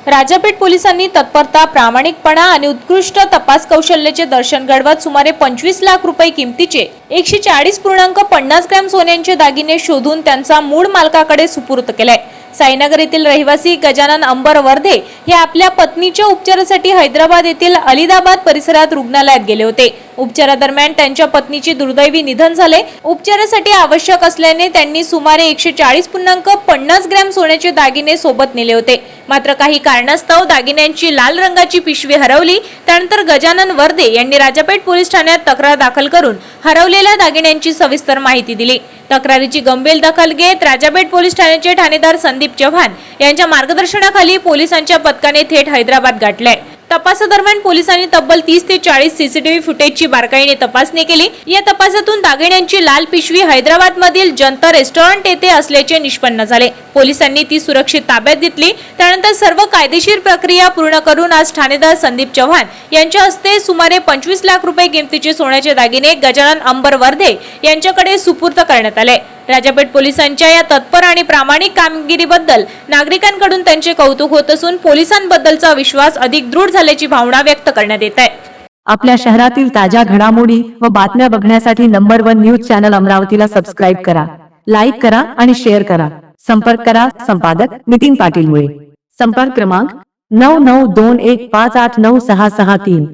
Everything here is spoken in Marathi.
राजापेठ पोलिसांनी तत्परता, प्रामाणिकपणा आणि उत्कृष्ट तपास कौशल्याचे दर्शन घडवत सुमारे 25 लाख रुपये किमतीचे 140.50 ग्रॅम सोन्याचे दागिने शोधून त्यांचा मूळ मालकाकडे सुपूर्द केलाय। साईनगर येथील रहिवासी गजानन अंबर वर्धे हे आपल्या पत्नीच्या उपचारासाठी हैदराबाद येथील अलिदाबाद परिसरात रुग्णालयात गेले होते। उपचारादरम्यान त्यांच्या पत्नीचे दुर्दैवी निधन झाले। उपचारासाठी आवश्यक असल्याने त्यांनी सुमारे 140.50 ग्रॅम सोन्याचे दागिने सोबत नेले होते। मात्र काही कारणास्तव दागिन्यांची लाल रंगाची पिशवी हरवली। त्यानंतर गजानन वर्धे यांनी राजापेठ पोलीस ठाण्यात तक्रार दाखल करून हरवलेल्या दागिन्यांची सविस्तर माहिती दिली। तक्रारीची गंभीर दखल घेत राजापेठ पोलीस ठाण्याचे ठाणेदार संदीप चव्हाण यांच्या मार्गदर्शनाखाली पोलिसांच्या पथकाने थेट हैदराबाद गाठले। तपासादरम्यान पोलिसांनी तब्बल 30 ते 40 सीसीटीव्ही फुटेजची बारकाईने तपासणी केली। या तपासातून दागिन्यांची लाल पिशवी हैदराबाद मधील जनता रेस्टॉरंट येथे असल्याचे निष्पन्न झाले। पोलिसांनी ती सुरक्षित ताब्यात घेतली। त्यानंतर सर्व कायदेशीर प्रक्रिया पूर्ण करून आज ठाणेदार संदीप चव्हाण यांच्या हस्ते सुमारे 25 लाख रुपये किमतीचे सोन्याचे दागिने गजानन अंबर वर्धे यांच्याकडे सुपूर्द करण्यात आले। राजापेठ पोलिसांच्या या तत्पर आणि प्रामाणिक कामगिरीबद्दल नागरिकांकडून त्यांचे कौतुक होत असून पोलिसांबद्दलचा विश्वास अधिक दृढ झाल्याची भावना व्यक्त करण्यात येत आहे। आपल्या शहरातील ताज्या घडामोडी व बातम्या बघण्यासाठी नंबर 1 न्यूज चॅनल अमरावतीला सबस्क्राइब करा, लाईक करा आणि शेअर करा। संपर्क करा संपादक नितीन पाटील मुळे। संपर्क क्रमांक 9921589663।